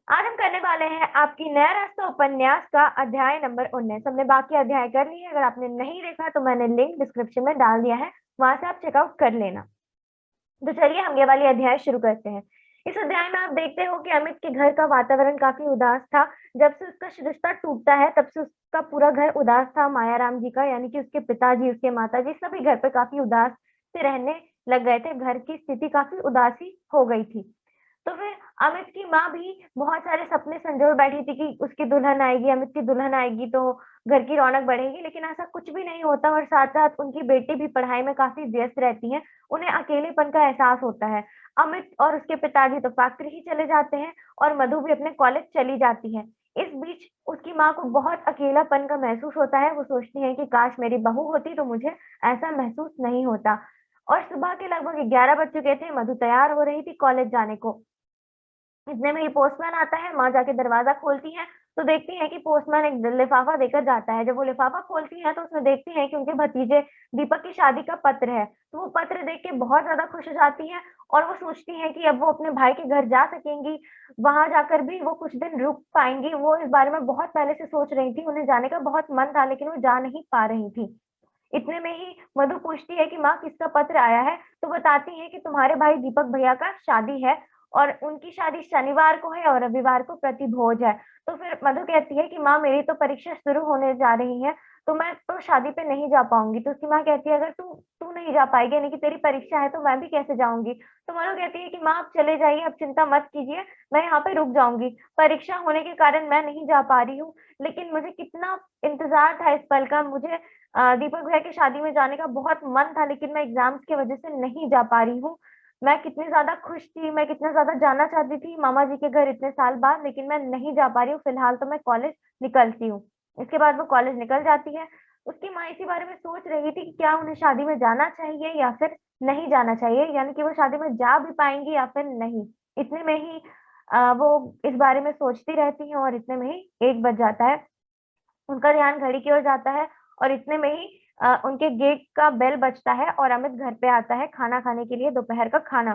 आज हम करने वाले हैं आपकी नया रास्ता उपन्यास का अध्याय नंबर 19। हमने बाकी अध्याय कर लिए हैं। अगर आपने नहीं देखा तो मैंने लिंक डिस्क्रिप्शन में डाल दिया है, वहां से आप चेकआउट कर लेना। तो चलिए हम ये वाली अध्याय शुरू करते हैं। इस अध्याय में आप देखते हो कि अमित के घर का वातावरण काफी उदास था। जब से उसका रिश्ता टूटा है तब से उसका पूरा घर उदास था। मायाराम जी का यानी कि उसके पिताजी, उसके माताजी सभी घर पे काफी उदास से रहने लग गए थे। घर की स्थिति काफी उदासी हो गई थी। तो फिर अमित की माँ भी बहुत सारे सपने संजोए बैठी थी कि उसकी दुल्हन आएगी, अमित की दुल्हन आएगी तो घर की रौनक बढ़ेगी, लेकिन ऐसा कुछ भी नहीं होता और साथ-साथ उनकी बेटी भी पढ़ाई में काफ़ी व्यस्त रहती हैं। उन्हें अकेलेपन का एहसास होता है। अमित और उसके पिताजी तो फैक्ट्री ही चले जाते हैं और मधु भी अपने कॉलेज चली जाती है। इस बीच उसकी माँ को बहुत अकेलापन का महसूस होता है। वो सोचती है कि काश मेरी बहू होती तो मुझे ऐसा महसूस नहीं होता। और सुबह के लगभग 11 बज चुके थे। मधु तैयार हो रही थी कॉलेज जाने को। इतने में ही पोस्टमैन आता है, माँ जाके दरवाज़ा खोलती हैं, तो देखती हैं कि पोस्टमैन एक लिफ़ाफ़ा देकर जाता है। जब वो लिफ़ाफ़ा खोलती हैं, तो उसमें देखती हैं कि उनके भतीजे दीपक की शादी का पत्र है। तो वो पत्र देख के बहुत ज़्यादा खुश हो जाती हैं और वो सोचती हैं कि अब वो अपने भाई के घर जा सकेंगी, वहाँ जाकर भी वो कुछ दिन रुक पाएँगी। वो इस बारे में बहुत पहले से सोच रही थी, उन्हें जाने का बहुत मन था, लेकिन वो जा नहीं पा रही थी। इतने में ही मधु पूछती है कि माँ किसका पत्र आया है? तो बताती हैं कि तुम्हारे भाई दीपक भैया का शादी है और उनकी शादी शनिवार को है और रविवार को प्रतिभोज है। तो फिर मधु कहती है कि माँ मेरी तो परीक्षा शुरू होने जा रही है, तो मैं तो शादी पे नहीं जा पाऊँगी। तो उसकी माँ कहती है अगर तू तू नहीं जा पाएगी यानी कि तेरी परीक्षा है तो मैं भी कैसे जाऊँगी? तो मधु कहती है कि माँ आप चले जाइए, आप चिंता मत कीजिए, मैं यहाँ पे रुक जाऊँगी। परीक्षा होने के कारण मैं नहीं जा पा रही हूँ, लेकिन मुझे कितना इंतज़ार था इस पल का। मुझे दीपक भैया की शादी में जाने का बहुत मन था, लेकिन मैं एग्ज़ाम्स की वज़ह से नहीं जा पा रही हूँ। मैं कितनी ज़्यादा खुश थी, मैं कितना ज़्यादा जाना चाहती थी मामा जी के घर इतने साल बाद, लेकिन मैं नहीं जा पा रही हूँ, फ़िलहाल तो मैं कॉलेज निकलती हूँ। इसके बाद वो कॉलेज निकल जाती है। उसकी माँ इसी बारे में सोच रही थी कि क्या उन्हें शादी में जाना चाहिए या फिर नहीं जाना चाहिए, यानी कि वो शादी में जा भी पाएँगी या फिर नहीं। इतने में ही वो इस बारे में सोचती रहती हैं और इतने में ही 1 बज जाता है। उनका ध्यान घड़ी की ओर जाता है और इतने में ही उनके गेट का बेल बजता है और अमित घर पे आता है खाना खाने के लिए, दोपहर का खाना।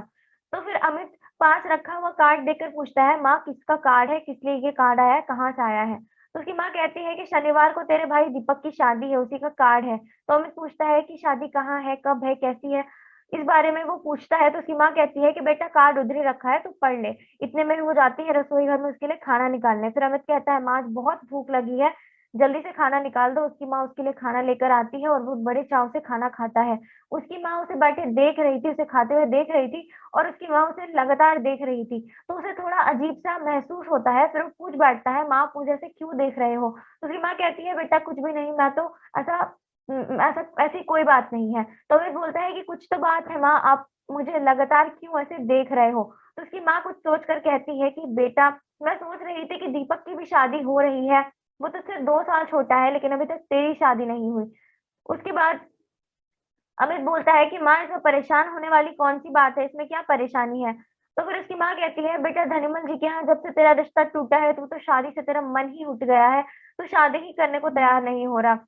तो फिर अमित पास रखा हुआ कार्ड देखकर पूछता है, "माँ किसका कार्ड है? किस लिए ये कार्ड आया है? कहाँ से आया है?" तो उसकी माँ कहती है कि शनिवार को तेरे भाई दीपक की शादी है, उसी का कार्ड है। तो अमित पूछता है कि शादी कहाँ है? कब है? कैसी है? इस बारे में वो पूछता है तो उसकी माँ कहती है कि बेटा कार्ड उधर ही रखा है, तू पढ़ ले। इतने में ही वो जाती है रसोई घर में उसके लिए खाना निकालने। फिर अमित कहता है, "माँ आज बहुत भूख लगी है, जल्दी से खाना निकाल दो।" उसकी माँ उसके लिए खाना लेकर आती है और वो बड़े चाव से खाना खाता है। उसकी माँ उसे बैठे देख रही थी, उसे खाते हुए देख रही थी और उसकी माँ उसे लगातार देख रही थी। तो उसे थोड़ा अजीब-सा महसूस होता है, फिर वो पूछ बैठता है, "माँ आप मुझे ऐसे क्यों देख रहे हो?" तो उसकी माँ कहती है, "बेटा कुछ भी नहीं, मैं तो ऐसा ऐसा ऐसी कोई बात नहीं है।" तो वो बोलता है कि, "कुछ तो बात है माँ, आप मुझे लगातार क्यों ऐसे देख रहे हो?" तो उसकी माँ कुछ सोच कर कहती है कि, "बेटा मैं सोच रही थी कि दीपक की भी शादी हो रही है, वो तो सिर्फ 2 साल छोटा है, लेकिन अभी तक तेरी शादी नहीं हुई।" उसके बाद अमित बोलता है कि माँ इसमें परेशान होने वाली कौन-सी बात है, इसमें क्या परेशानी है? तो फिर उसकी माँ कहती है बेटा धनीमल जी के यहाँ जब से तेरा रिश्ता टूटा है, तू तो शादी से तेरा मन ही उठ गया है, तू शादी ही करने को तैयार नहीं हो रहा।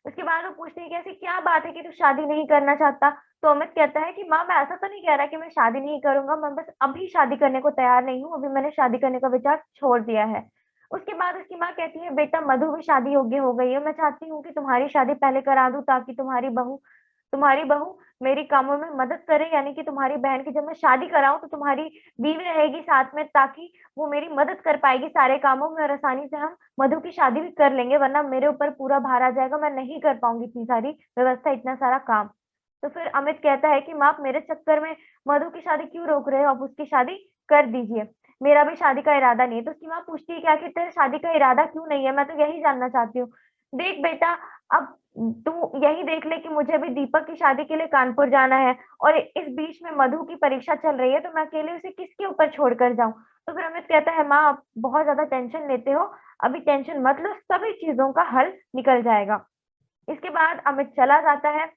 उसके बाद वो पूछती है कि ऐसी क्या बात है कि तू शादी नहीं करना चाहता? तो अमित कहता है कि माँ मैं ऐसा तो नहीं कह रहा कि मैं शादी नहीं करूँगा, मैं बस अभी शादी करने को तैयार नहीं हूँ, अभी मैंने शादी करने का विचार छोड़ दिया है। उसके बाद उसकी माँ कहती है बेटा मधु भी शादी योग्य हो गई है, मैं चाहती हूँ कि तुम्हारी शादी पहले करा दूँ ताकि तुम्हारी बहू मेरी कामों में मदद करे, यानी कि तुम्हारी बहन की जब मैं शादी कराऊँ तो तुम्हारी बीवी रहेगी साथ में ताकि वो मेरी मदद कर पाएगी सारे कामों में और आसानी से हम मधु की शादी भी कर लेंगे, वरना मेरे ऊपर पूरा भार आ जाएगा, मैं नहीं कर पाऊँगी इतनी सारी व्यवस्था, इतना सारा काम। तो फिर अमित कहता है कि माँ आप मेरे चक्कर में मधु की शादी क्यों रोक रहे हो? आप उसकी शादी कर दीजिए। मेरा भी शादी का इरादा नहीं है। तो उसकी माँ पूछती है कि आखिर तेरा शादी का इरादा क्यों नहीं है? मैं तो यही जानना चाहती हूँ। देख बेटा, अब तू यही देख ले कि मुझे अभी दीपक की शादी के लिए कानपुर जाना है और इस बीच में मधु की परीक्षा चल रही है, तो मैं अकेले उसे किसके ऊपर छोड़ कर जाऊँ? तो फिर अमित कहता है, "माँ आप बहुत ज़्यादा टेंशन लेते हो, अभी टेंशन मत लो, सभी चीज़ों का हल निकल जाएगा।" इसके बाद अमित चला जाता है।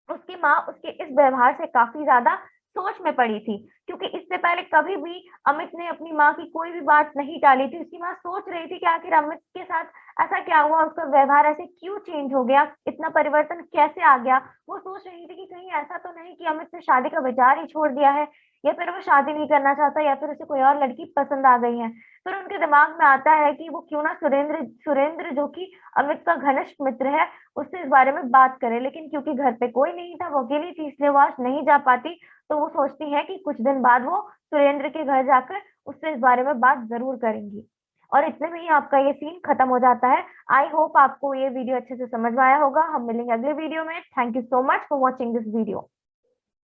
उसकी माँ उसके इस व्यवहार से काफ़ी ज़्यादा सोच में पड़ी थी, क्योंकि इससे पहले कभी भी अमित ने अपनी माँ की कोई भी बात नहीं टाली थी। उसकी माँ सोच रही थी कि आखिर अमित के साथ ऐसा क्या हुआ, उसका व्यवहार ऐसे क्यों चेंज हो गया, इतना परिवर्तन कैसे आ गया। वो सोच रही थी कि कहीं ऐसा तो नहीं कि अमित ने शादी का विचार ही छोड़ दिया है, या फिर वो शादी नहीं करना चाहता, या फिर उसे कोई और लड़की पसंद आ गई है। फिर उनके दिमाग में आता है कि वो क्यों ना सुरेंद्र सुरेंद्र जो कि अमित का घनिष्ठ मित्र है, उससे इस बारे में बात करे। लेकिन क्योंकि घर पे कोई नहीं था, वो अकेली थी, इसलिए वो आज नहीं जा पाती। तो वो सोचती है कि कुछ दिन बाद वो सुरेंद्र के घर जाकर उससे इस बारे में बात जरूर करेंगी। और इतने में ही आपका ये सीन खत्म हो जाता है। आई होप आपको ये वीडियो अच्छे से समझ में आया होगा। हम मिलेंगे अगले वीडियो में। Thank you so much for watching this video.